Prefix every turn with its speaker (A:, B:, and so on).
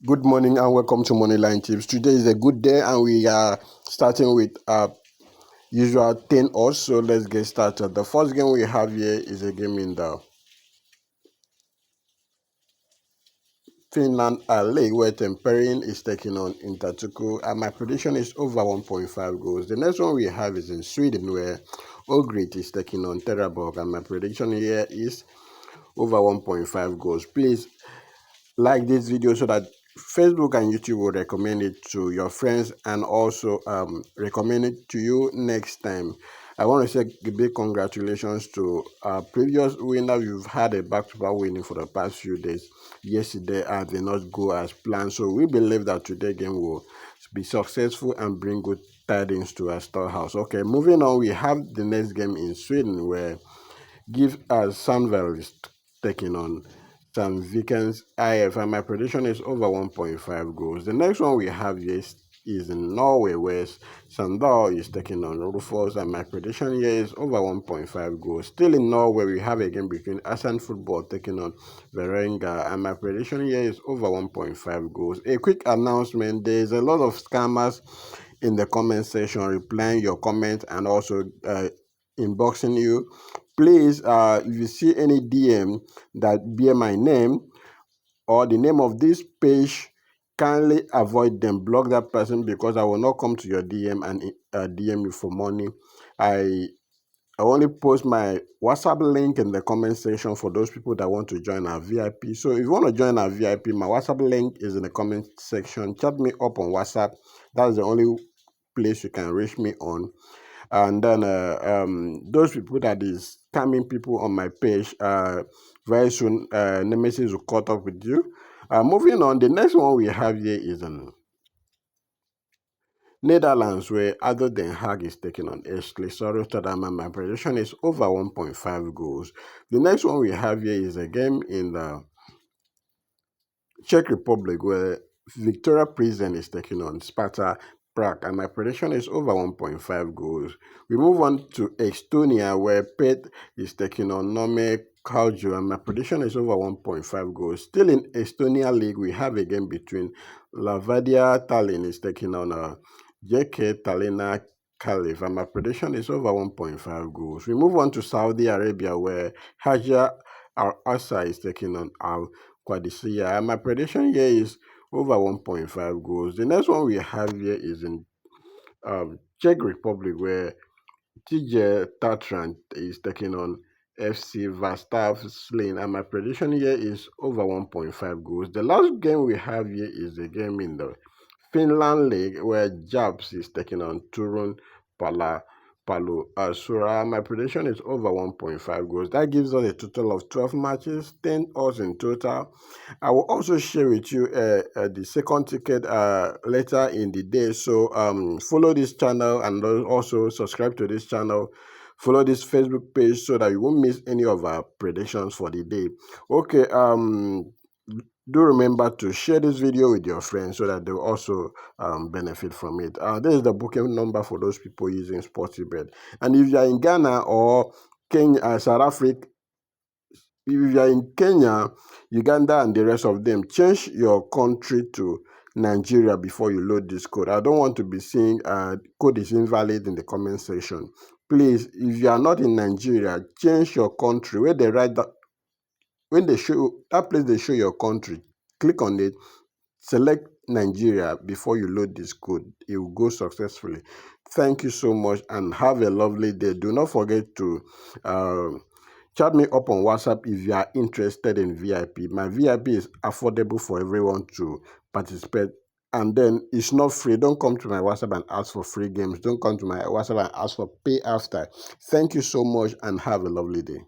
A: Good morning and welcome to Moneyline Tips. Today is a good day and we are starting with usual 10 odds. So let's get started. The first game we have here is a game in the Finland League where Temperin is taking on Intertuku and my prediction is over 1.5 goals. The next one we have is in Sweden where Ogrit is taking on Terraborg and my prediction here is over 1.5 goals. Please like this video so that Facebook and YouTube will recommend it to your friends and also recommend it to you next time. I want to say a big congratulations to our previous winner. You've had a back-to-back winning for the past few days. Yesterday did not go as planned, so we believe that today's game will be successful and bring good tidings to our storehouse. Okay, moving on, we have the next game in Sweden where Give as Sandveld is taking on Sandvikens IF, and my prediction is over 1.5 goals. The next one we have is in Norway, where Sandal is taking on Rufus, and my prediction here is over 1.5 goals. Still in Norway, we have a game between Asan Football taking on Verenga, and my prediction here is over 1.5 goals. A quick announcement: there is a lot of scammers in the comment section replying your comments and also inboxing you. Please, if you see any DM that bear my name or the name of this page, kindly avoid them. Block that person because I will not come to your DM and DM you for money. I only post my WhatsApp link in the comment section for those people that want to join our VIP. So if you want to join our VIP, my WhatsApp link is in the comment section. Chat me up on WhatsApp. That's the only place you can reach me on. And then those people that is scamming people on my page, very soon Nemesis will caught up with you. Moving on, the next one we have here is in Netherlands, where Other Den Haag is taking on Esclesor Rotterdam, and my prediction is over 1.5 goals. The next one we have here is a game in the Czech Republic, where Victoria Prison is taking on Sparta Prague, and my prediction is over 1.5 goals. We move on to Estonia, where Pet is taking on Nome Kalju, and my prediction is over 1.5 goals. Still in Estonia League, we have a game between Levadia Tallinn is taking on JK Tallinna Calif, and my prediction is over 1.5 goals. We move on to Saudi Arabia, where Haja Al Assa is taking on Al Qadisiyah, and my prediction here is over 1.5 goals. The next one we have here is in Czech Republic, where TJ Tatran is taking on FC Vastav Slane, and my prediction here is over 1.5 goals. The last game we have here is a game in the Finland League, where Japs is taking on Turun Palu Asura. My prediction is over 1.5 goals. That gives us a total of 12 matches, 10 odds in total. I will also share with you the second ticket later in the day. So follow this channel and also subscribe to this channel. Follow this Facebook page so that you won't miss any of our predictions for the day. Okay, do remember to share this video with your friends so that they'll also benefit from it. This is the booking number for those people using Sportybet. And if you are in Ghana or Kenya, South Africa, if you are in Kenya, Uganda, and the rest of them, change your country to Nigeria before you load this code. I don't want to be seeing code is invalid in the comment section. Please, if you are not in Nigeria, change your country. Where they write that, when they show that place, they show your country. Click on it, select Nigeria before you load this code. It will go successfully. Thank you so much and have a lovely day. Do not forget to chat me up on WhatsApp if you are interested in VIP. My VIP is affordable for everyone to participate. And then it's not free. Don't come to my WhatsApp and ask for free games. Don't come to my WhatsApp and ask for pay after. Thank you so much and have a lovely day.